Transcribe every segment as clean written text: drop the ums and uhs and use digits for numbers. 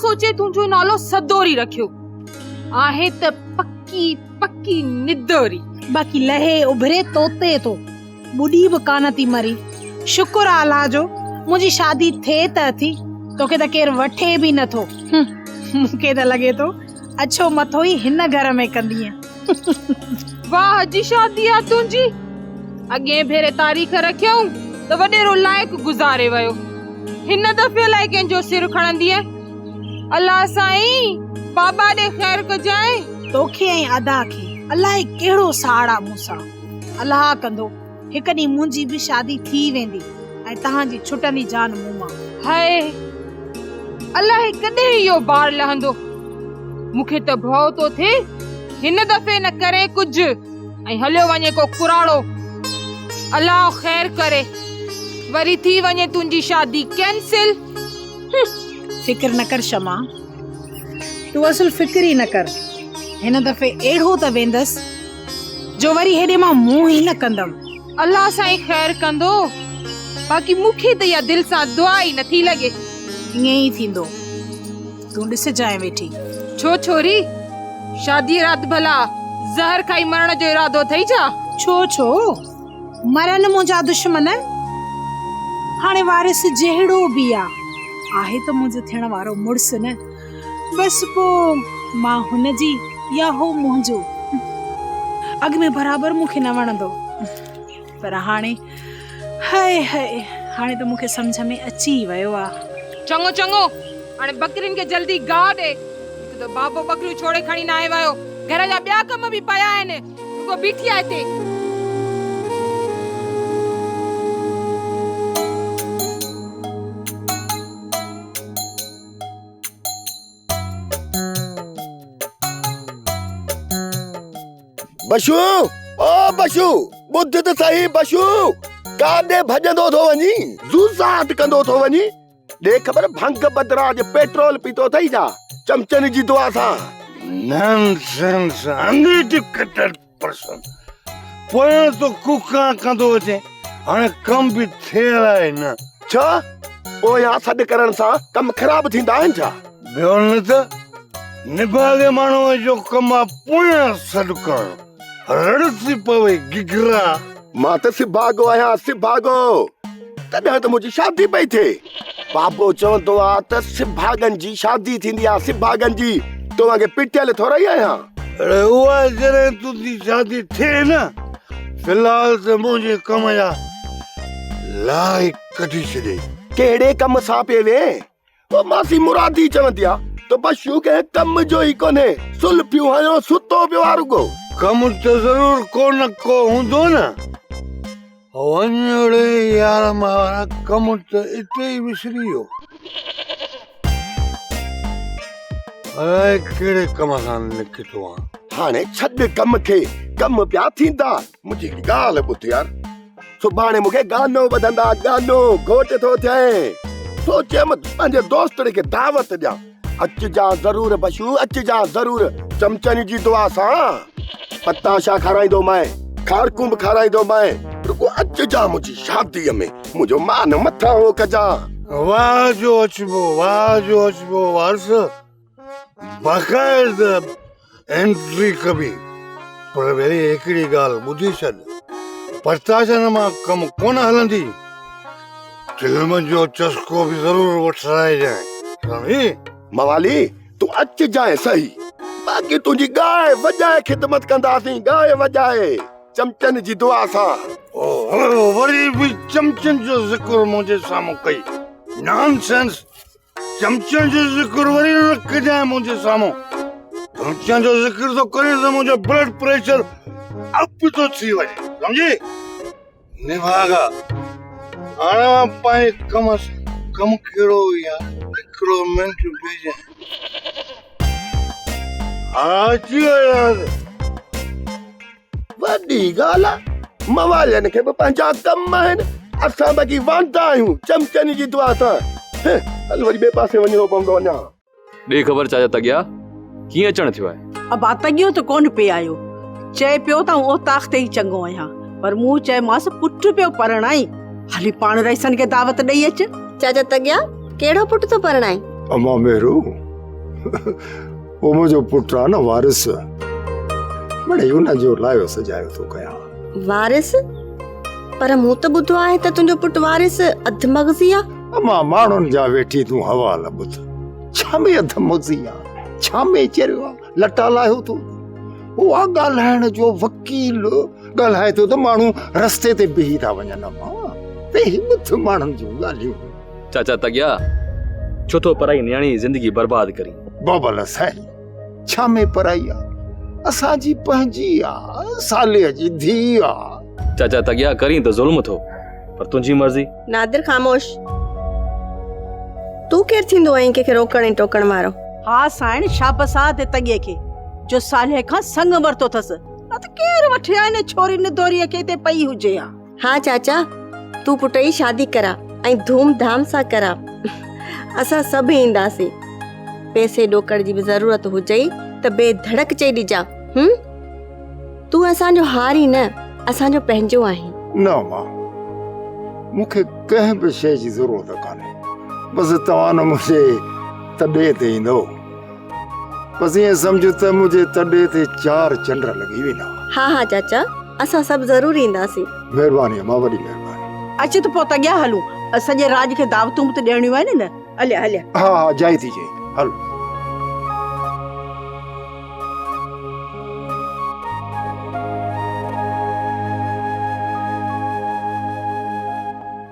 सोचे तुंहिंजो नालो सदोरी रखियो आहे त पक्की पक्की निदोरी। बाकी लहे उभरे तोते तो बुढ़ी भी कान थी मरी। शुक्र आहे अल्लाह जो मुझी शादी थे त थी, तोखे त केर वठे भी न थो। मूंखे त लगे तो अच्छो मथो ही हिन घर में कंदी है। वाह जी शादी आ तुंहिंजी। अगे भेरे तारीख़ रखियो त वडेरो लायक गुजारे वयो, हिन दफे लाइ कंहिंजो सिर खणंदी है। अल्लाह साईं बाबा दे खैर कजाए। तोखे ऐं अदा खे अलाए केड़ो साड़ा मूंसां। अल्लाह कंदो हिक ॾींहुं मुंहिंजी भी शादी थी वेंदी ऐं तहांजी छुटंदी जान मुंह मां। हाय अल्लाह कॾहिं इहो बार लहंदो। मूंखे त भउ तो थे हिन दफे न करे कुछ ऐं हलियो वञे को कुराड़ो। अल्लाह खैर करे वरी थी वञे तुंहिंजी शादी कैंसिल। फिक्र न कर शमा, तू असल फिक्र ही न कर। हिन दफे एड़ो त वेंदस जो वरी हेडे मां मुंह ही न कंदम। अल्लाह साईं खैर कंदो। बाकी मूंखे त या दिल सां दुआ ही नथी लगे। ईअं ही थींदो। तू ॾिस जाए वेठी। छो छोरी शादी रात भला जहर खाई मरण जो इरादो थई छा? छो छो मरन मुंहिंजा दुश्मन। हाणे वारिस जहिड़ो भी आहे त मुंहिंजो थियण वारो मुड़स न। बस पो मां हुनजी या हो मुंहिंजो। अॻ में बराबर मूंखे न वणंदो, पर हाणे हाय हाय हाणे त मूंखे सम्झ में अची वियो आहे। चङो चङो हाणे बकरिन के जल्दी गाह दे। हिकु त बाबो बकरियूं छोड़े खणी न आयो वियो, घर जा ॿिया कम भी पया आहिनि, रुगो बीठी आहे हिते। बशू ओ बशू बुध त सही। बशू काॾे भॼंदो थो वञी, ज़ूज़ात कंदो थो वञी। ॾे ख़बर भंग बदरा जो पेट्रोल पीतो थई छा चमचन जी दुआ सां? Nonsense uneducated person. पोयां तो कुका कंदो अचे, हाणे कम भी थियल आहे न। छा पोयां सॾु करण सां कम ख़राब थींदा आहिनि छा? ॿियो न त निभागे माण्हूअ जो कम आहे पोयां सॾु करणु। रड़सी पवे गिगरा। मां त सिभागो आहियां, सिभागो। तॾहिं त मुंहिंजी शादी पई थिए। बाबो चवंदो आहे त सिभागन जी शादी थींदी आहे, सिभागन जी। तो वांगे पिटियल थोरा ही आहियां। अरे उहा जॾहिं तुंहिंजी शादी थिए न, फिलहाल त मुंहिंजे कम जा लाइ कढी छॾे। कहिड़े कम सां पिए वे? ओ मासी मुरादी चवंदी आहे त बशू के कम जो ही कोन्हे, सुल पियो हयो सुतो पियो आहे रुगो। कम तो जरूर को न को हूंदो न। वञड़े यार मारा कम तो इते ही विसरी वियो। अरे कहिड़े कम सां निकितो आहे? हाणे छॾ कम खे, कम पिया थींदा। मुंहिंजी ॻाल्हि ॿुध यार, सुभाणे मूंखे गानो ॿधंदा, गानो घोट थो थिए। सोचे पंहिंजे दोस्तड़े खे दावत ॾियां। अचिजा ज़रूर बशू, अचिजा ज़रूर चमचन जी दुआ सां। पताशा खाराईंदो मैं, खारकूं बि खाराईंदो मैं। रुको अचिजा मुंहिंजी शादीअ में, मुंहिंजो मान मथां हो कजा। वाह जो अचबो, वाह जो अचबो वारस। बाक़ाइदा एंट्री कबी। पर वरी हिकिड़ी ॻाल्हि ॿुधी छॾ, पताशनि मां कम कोन हलंदी। फिल्म जो चस्को भी जरूर वठाइजांइ, सम्झी? मवाली तू अचिजांइ सही, बाक़ी तुंहिंजी गाए वॼाए ख़िदमत कंदासीं, गाए वॼाए चमचन जी दुआ सां। ओ वरी भी चमचन जो ज़िक्र मुंहिंजे साम्हूं कई। नॉनसेंस। चमचन जो ज़िक्र वरी न कजांइ मुंहिंजे साम्हूं। चमचन जो ज़िक्र तो करे त मुंहिंजो ब्लड प्रेशर अप तो थी वञे, सम्झी? निभागा हाणे पाए कम कहिड़ो यार, हिकिड़ो मिंट भेजांइ। अची वियो यार। वॾी ॻाल्हि आहे, मवालियुनि खे बि पंहिंजा कम आहिनि। असां बाक़ी वांदा आहियूं चमचन जी दुआ सां। हल वरी ॿिए पासे वञिणो पवंदो अञा। ॾे ख़बर चाचा तॻिया कीअं अचणु थियो आहे? अब तॻियो त कोन पे आयो। चए पियो त ओ ताख़्ते ई चङो आहियां, पर मूं चयोमांसि पुटु पियो परणाई, हली पाण रईसन खे दावत ॾेई अच। चाचा तॻिया कहिड़ो पुटु थो परणाई? अमा मेरू वो मुझो पुट आहे न वारिस बड़े उन जो लायो सजायो तो कया वारिस पर मूं त ॿुधो आहे त तुंहिंजो पुटु वारिस अधमग़ज़ी आहे। अमा माण्हुनि जा वेठी तूं हवाल ॿुध छा में अधमग़ज़ी आहे छा में चरियो आहे लटा लाहियो तूं उहा ॻाल्हाइण जो वकील ॻाल्हाए थो त माण्हू रस्ते ते बीही था वञनि अमा वेही ॿुध माण्हुनि जूं ॻाल्हियूं। चाचा तगिया छो तो पढ़ाई न्याणी जिंदगी बर्बाद करी। बाबल साईं छा में पढ़ाई आहे असांजी पंहिंजी आहे साले जी धीउ आहे। चाचा तगिया करी तो जुल्म थो पर तुंहिंजी मर्ज़ी। नादिर ख़ामोश तूं केरु थींदो आहीं कंहिंखे रोकण ऐं टोकण वारो। हा साइण शाबस आहे ते तॻे खे जो साले खां संग वरितो अथसि न त केरु वठी आए न छोरी निदोरीअ खे ते पई हुजे हा। हा चाचा तूं पुट जी शादी करा ऐं धूम धाम सां करा असां सभु ईंदासीं। पैसे ॾोकड़ जी बि ज़रूरत हुजे त बेधड़क चई ॾिजां। तूं असांजो हारी न असांजो पंहिंजो आहीं। न मां मूंखे कंहिं बि शइ जी ज़रूरत कान्हे बसि तव्हां न मुंहिंजे तॾे ते ईंदो बसि ईअं सम्झो त मुंहिंजे तॾे ते 4 चंड लॻी वेंदा। हा हा चाचा असां सभु ज़रूर ईंदासीं। महिरबानी मां वॾी महिरबानी। अच त पोइ तॻिया हलूं सॼे राज खे दावतूं बि त ॾियणियूं आहिनि न। हलिया हलिया हा हा जाई थी चई हल।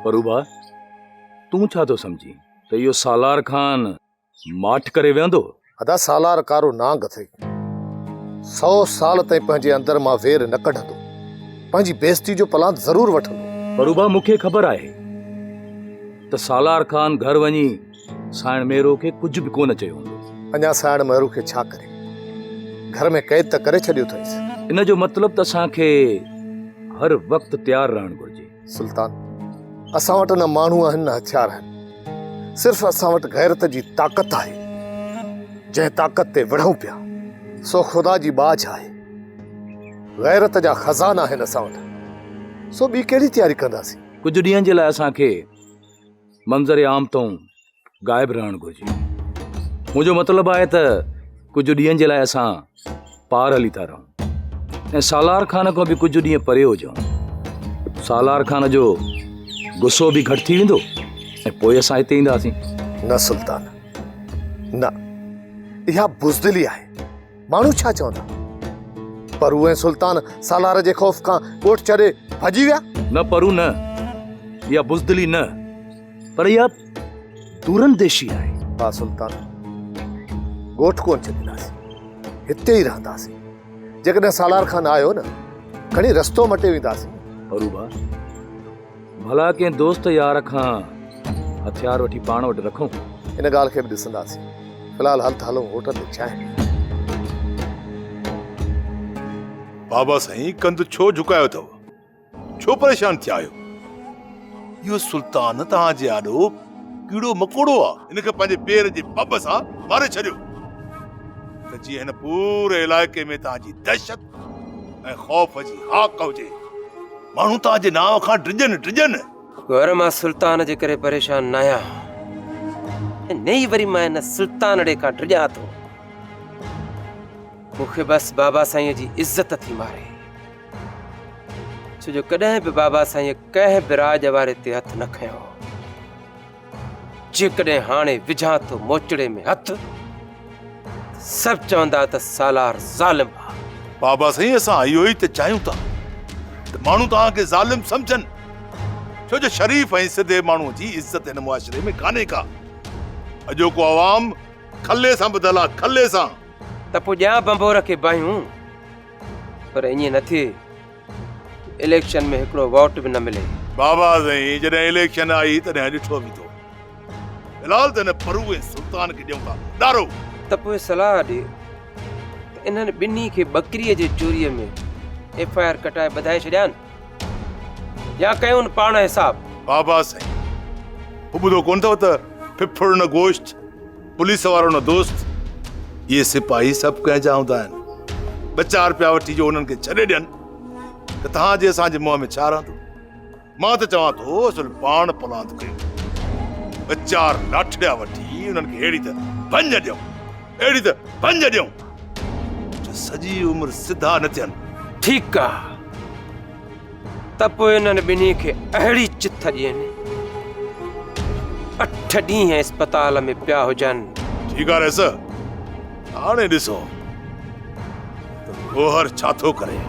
परूबा तूं छा तो समझी त इहो सालार खान माठ करे वेंदो। अदा सालार कारो नांग अथई 100 साल ताईं पंहिंजे अंदर मां वेर न कढंदो पंहिंजी बेइज्जती जो पलांत ज़रूर वठंदो। परूबा मूंखे ख़बर आहे त सालार खान घर वञी साइण मेरो खे कुझु बि कोन चयो हूंदो। अञा साइण मेरो खे छा करे घर में कैद त करे छॾियो अथईसि। इन जो मतिलबु त असांखे हर वक़्तु तयारु रहणु घुरिजे। सुल्तान असां वटि न माण्हू आहिनि न हथियार आहिनि सिर्फ़ु असां वटि गैरत जी ताक़त आहे जंहिं ताक़त ते विढ़ूं पिया सो ख़ुदा जी बाज आहे। गैरत जा खज़ाना आहिनि असां वटि सो ॿी कहिड़ी तयारी कंदासीं। कुझु ॾींहंनि जे लाइ असांखे मंज़र आम तो गायब रहणु घुरिजे। मुंहिंजो मतिलबु आहे त कुझु ॾींहंनि जे लाइ असां पार हली था रहूं ऐं सालार खान खां बि कुझु ॾींहं परे हुजूं। सालार खान जो गुस्सो बि घटि थी वेंदो ऐं पोइ असां हिते ईंदासीं। न सुल्तान न इहा बुज़दिली आहे माण्हू छा चवंदा पर उहे सुल्तान सालार जे ख़ौफ़ खां ॻोठ छॾे भॼी विया। न परू न इहा बुज़दिली न पर इहा दूरंदेशी आहे। हा सुल्तान ॻोठ कोन छॾींदासीं हिते ई रहंदासीं। जेकॾहिं सालार खान आयो न खणी रस्तो मटे वेंदासीं। परूबा भला कंहिं दोस्त यार खां हथियार वठी पाण वटि रखूं। इन ॻाल्हि खे बि ॾिसंदासीं। फ़िलहाल हल त हलूं होटल ते चांहि। बाबा साईं कंध छो झुकायो अथव छो परेशान थिया आहियो। इहो सुल्तान तव्हांजे आॾो कीड़ो मकोड़ो आहे हिनखे पंहिंजे पेर जे बब सां मारे छॾियो त जीअं हिन पूरे इलाइक़े में तव्हांजी दहशत ऐं ख़ौफ़ जी हाक हुजे माण्हू तव्हांजे नाव खां ड्रिजनि। घर मां सुल्तान जे करे परेशान न आहियां नहीं वरी मां हिन सुल्तान ॾे खां ड्रिजां थो। मूंखे बसि बाबा साईं जी इज़त थी मारे छो जो कॾहिं बि बाबा साईं कंहिं बि राज वारे ते हथ न खयो। जेकॾहिं हाणे विझां थो मोचड़े में हथ सभु चवंदा त सालार ज़ालिम आहे। बाबा साईं असां इहो ई त चाहियूं था त माण्हू तव्हांखे ज़ालिम सम्झनि छो जो शरीफ़ ऐं सिधे माण्हू जी इज़त हिन मुआशिरे में कान्हे का। अॼोको आवाम खले सां ॿधल आहे खले सां। त पोइ ॼा बंबोर खे बाहियूं पर ईअं न थिए इलेक्शन में हिकिड़ो वोट बि न मिले। बाबा साईं जॾहिं इलेक्शन आई तॾहिं ॾिठो बि थो। फिलहाल त हिन परू ऐं सुल्तान खे ॾियूं था ॾारो। त पोइ सलाह ॾे त इन्हनि ॿिन्ही खे बकरीअ जे चोरीअ में FIR कटाए ॿधाए छॾियानि या कयूं पाण हिसाब। बाबा साईं ॿुधो कोन अथव त फिफड़ न गोश्त पुलिस वारो न दोस्त ये सिपाही सभु कंहिंजा हूंदा आहिनि। 2-4 रुपया वठी जो उन्हनि खे छॾे ॾियनि त तव्हांजे असांजे मुंहं में छा रहंदो। मां त चवां थो असुल पाण पलांत कयूं 2-4 लाठिया वठी उन्हनि खे अहिड़ी त भंज ॾियूं अहिड़ी त पंज ॾियूं जो सॼी उमिरि सिधा न थियनि। ठीकु आहे त पोइ इन्हनि ॿिन्ही खे अहिड़ी चिथ ॾियनि 8 ॾींहं अस्पताल में पिया हुजनि। ठीकु आहे रेस, हाणे ॾिसो त गोहर छा थो करे।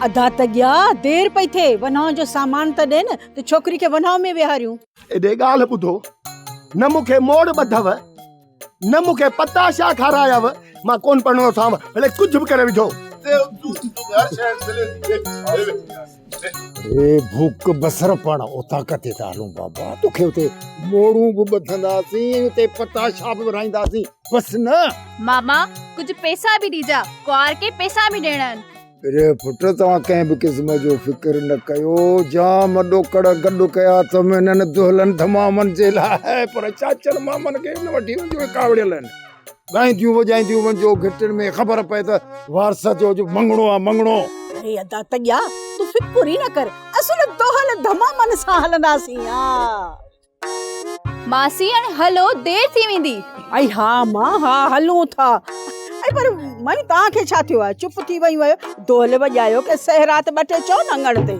अदा त गया देर पई थे वनाव जो सामान त ॾे न त छोकिरी खे वनाव में विहारियूं। एॾे ॻाल्हि ॿुधो, न मूंखे मोड़ ॿधव न मूंखे पताशा खारायव, मां कोन पढ़णो थां, भले कुझु बि करे विझो। भूख बसर पण उतां कते था हलूं बाबा, तोखे उते मोड़ूं बि ॿधंदासीं, उते पताशा बि विराईंदासीं, बसि न। मामा कुछ पैसा भी दीजा, कुआर के पैसा भी ॾियणा। अरे पुट, तव्हां कंहिं बि क़िस्म जो फिक्र न कयो, जाम ॾोकड़ गॾु कया अथम हिननि दुल्हन धमामनि जे लाइ, पर चाचनि मामनि खे न वठी वञो कावड़ियल आहिनि। ॻाईंदियूं वॼाईंदियूं वञो, घिटियुनि में ख़बर पए त वारसत जो मंगणो आहे मंगणो। अरे अदा त गया तू फिक्र ई न कर, असुल दोहल धमामन सां हलंदासीं। मासी हाणे हलो, देर थी वेंदी। आई हा मां, हा हलूं था। आई पर मई तव्हांखे छा थियो आहे, चुप थी वई वयो, दोहल वॼायो के सहरात ॿ टे चओ न अंगण ते।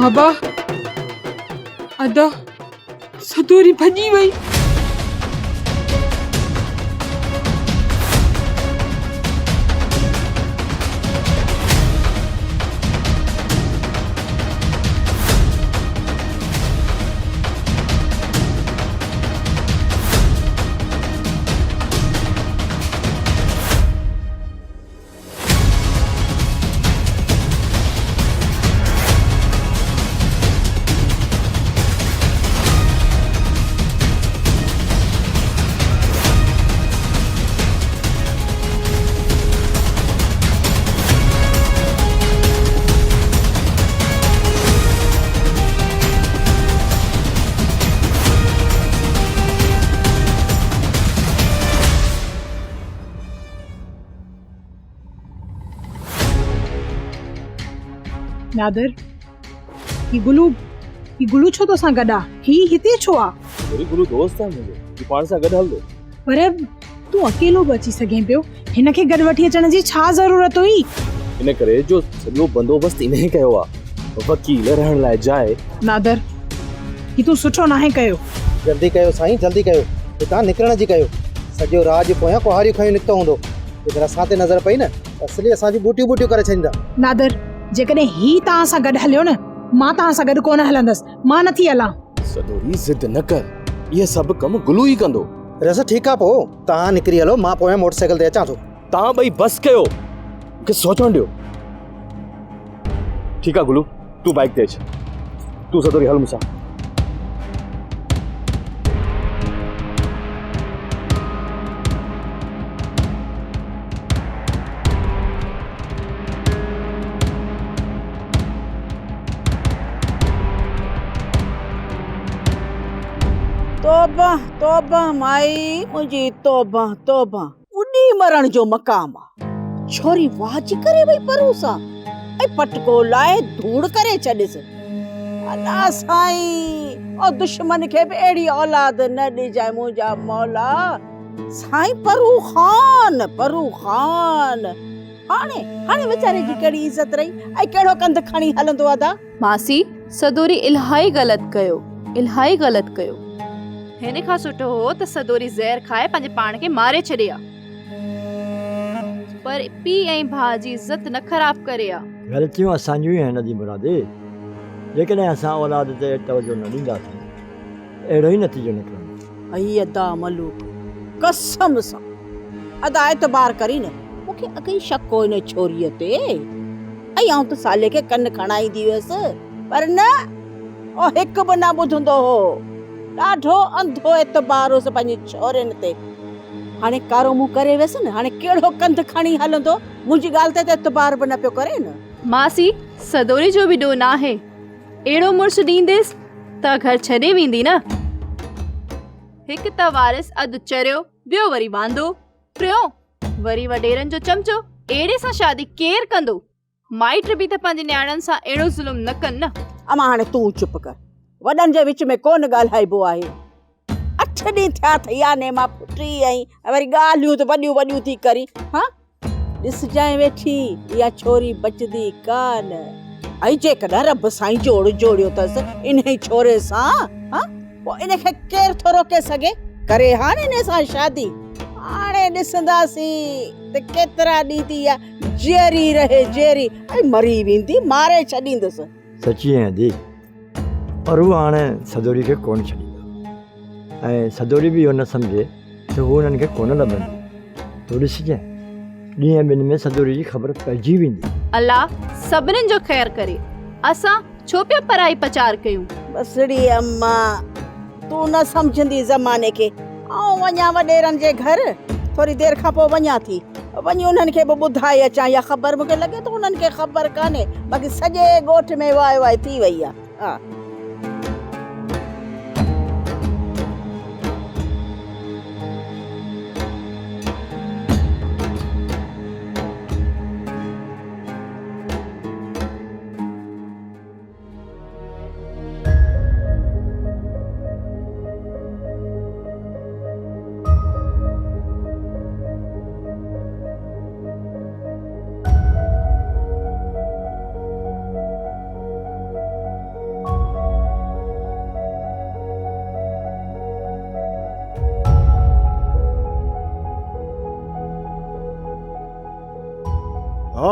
बाबा अदा सदोरी भॼी वई। नादर ही गुलू छो तो सां गॾा ही हिते छो आ? मेरी गुरु दोस्त है मुझे तू पाण सां गॾु हल दो। पर तू अकेलो बि अची सघे पियो, हिन खे गॾु वठी अचण जी छा ज़रूरत हुई? इन करे जो सॼो बंदोबस्त इन्हे कयो आहे, वकील रहण लाइ जाइ। नादर ही तू सुठो नाहे कयो। जल्दी कयो साईं, जल्दी कयो, हितां निकिरण जी कयो। सॼो राज पोयां कुहारियूं खयूं निकितो हूंदो, जेकर असां ते नज़र पई न असली असांजी बूटियूं करे छॾींदा। नादर जेकॾहिं ही तव्हां सां गॾु हलियो न, मां तव्हां सां गॾु कोन हलंदसि, मां नथी हलां। सदोरी जिद न कर, ये सब कम गुलू ही कंदो। रस ठीकु आहे, पोइ तव्हां निकिरी हलो, मां पोयां मोटरसाइकिल ते अचां थो। तव्हां ॿई बस कयो, मूंखे सोचण ॾियो। ठीकु आहे गुलू, तूं बाइक ते अच, तूं सदोरी हल मूंसां। तौबा तौबा माई मुंहिंजी तौबा तौबा। उॾी मरण जो मक़ाम आ। छोरी वाजी करे वई परूसा ऐं पटको लाए धूड़ करे छॾिसि। अला साईं ओ दुश्मन खे बि अहिड़ी औलाद न ॾिजाए मुंहिंजा मौला। साईं परू खान हाणे वीचारे जी कहिड़ी इज़त रही ऐं कहिड़ो कंध खणी हलंदो आहे। मासी सदोरी इलाही ग़लति कयो। हिन खां सुठो हो त सदोरी ज़हर खाए पंहिंजे पाण खे मारे छॾे आ। पर पीउ ऐं भाउ जी इज़त न ख़राब करे आ। ग़लतियूं असांजियूं ई आहिनि जी मुरादे। जेकॾहिं असां औलाद ते तवजो न ॾींदासीं अहिड़ो ई नतीजो निकिरंदो। अई अदा मलूक कसम सां अदा एतबार करी न, मूंखे अॻई शक हो इन छोरीअ ते ऐं आऊं त साले खे कन खणाईंदी हुयसि, पर न ओ हिकु बि न ॿुधंदो हो। ॾाढो अंधो एतबार हुअसि पंहिंजे छोरनि ते। हाणे कारो मुंहुं करे वियसि न, हाणे कहिड़ो कंध खणी हलंदो, मुंहिंजी ॻाल्हि ते एतबार बि न पियो करे न। मासी सदोरी जो बि ॾोह न आहे, अहिड़ो मुड़ुसु ॾींदेसि त घर छॾे वेंदी न। हिकु त वारिस अधु चरियो, ॿियो वरी वांदो, टियों वरी वॾेरनि जो चमचो। अहिड़े सां शादी केरु कंदो? माइट बि त पंहिंजे न्याणनि सां अहिड़ो ज़ुल्म न कनि न। अमा हाणे तूं चुप कर, वॾनि जे विच में कोन ॻाल्हाइबो आहे। 8 ॾींहं थिया थया ने मां पुटी आई, वरी ॻाल्हियूं त वॾियूं थी करी। हाँ ॾिसजांइ वेठी इहा छोरी बचदी कान। ऐं जेकॾहिं रब साईं जोड़ियो अथसि इन छोरे सां, हाँ पोइ इन खे केरु थो रोके सघे? करे हाणे इन सां शादी। हाणे ॾिसंदासीं त केतिरा ॾींहं थी इहा जेरी रहे ऐं मरी वेंदी, मारे छॾींदसि। सची आहे दी, पर हू हाणे सदोरी खे कोन छॾींदो ऐं सदोरी बि इहो न सम्झे त हू हुननि खे कोन लभंदी। तूं ॾिसजांइ ॾींहं ॿिनि में सदोरी जी ख़बर पइजी वेंदी। अल्लाह सभिनीनि जो ख़ैर करे। असां छो पिया पराई प्रचार कयूं? बसड़ी अम्मा तूं न सम्झंदी ज़माने खे। आऊं वञा वॾेरनि जे घर, थोरी देरि खां पोइ वञा थी, वञी उन्हनि खे बि ॿुधाए अचां। या ख़बर मूंखे लॻे थो उन्हनि खे ख़बर कान्हे, बाक़ी सॼे ॻोठ में वाह थी वई आहे। हा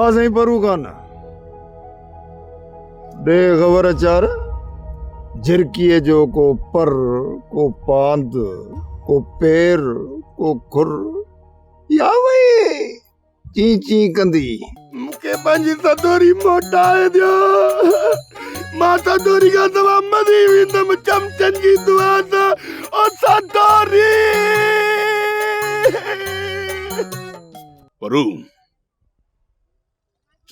बाबा साईं परू कान दे ख़बर चार झिरकीअ जो को पर को पांद को पैर को खुर या वही ची ची कंदी मूंखे पंहिंजी सदोरी मोटाए ॾियो मां सदोरी खां सवाइ मरी वेंदमि चमचनि जी दुआ सां ओ सदोरी परू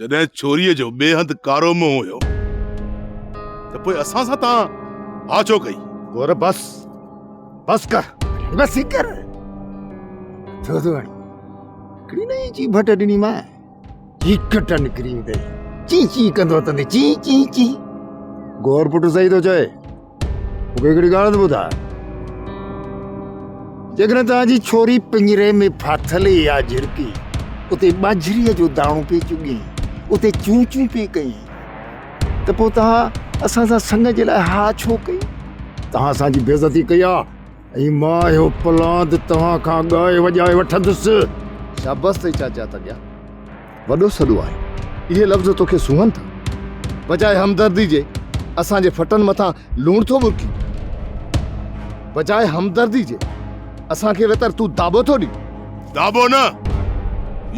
जॾहिं छोरीअ जो ॿिए हंधि कारो मुंहुं हुयो त पोइ असां सां तव्हां हा छो कई? गोर बस कर छो थो वणी हिकिड़ी नई ची भट ॾिनी मां चीकट निकिरी ईंदई ची ची कंदो तंदे ची ची ची गोर पुट सही थो चए मूंखे हिकिड़ी ॻाल्हि ॿुधाए जेकॾहिं तव्हांजी छोरी पिंजरे में फाथल या झिरकी उते बाजरीअ जो दाणो पे चुगी उते चूं चूं पे कई त पोइ तव्हां असां सां संग जे लाइ हा छो कई? तव्हां असांजी बेइज़ती कई आहे ऐं मां इहो पलांद तव्हां खां ॻाए वॼाए वठंदुसि। शाबाश अथई चाचा तॻिया वॾो सॾो आहे इहे लफ़्ज़ तोखे सुहनि था बजाए हमदर्दी जे असांजे फटनि मथां लूण थो बुरकी बजाए हमदर्दी जे असांखे वेतर तूं दाबो थो ॾी दाबो न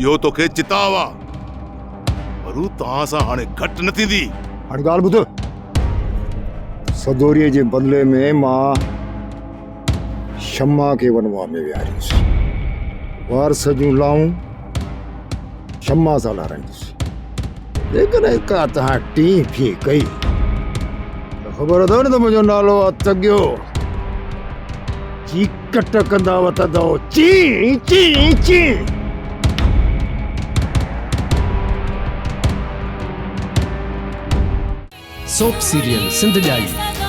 इहो तोखे चिताव आहे परू तव्हां सां हाणे घटि न थींदी। हाणे ॻाल्हि ॿुध सदोरीअ जे बदिले में मां शम्मा खे वनवा में विहारींदुसि वारस जूं लाऊं शम्मा सां लाराईंदुसि जेकॾहिं का तव्हां टी फी कई त ख़बर अथव न त मुंहिंजो नालो आहे तॻियो चीकट कंदा वठंदव ची ची ची सोप सीरियल सिंध ॼाई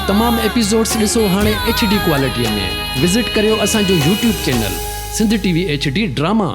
तमाम एपिसोड्स ॾिसो हाणे HD क्वालिटीअ में विज़िट करियो असांजो YouTube channel Sindh TV HD drama.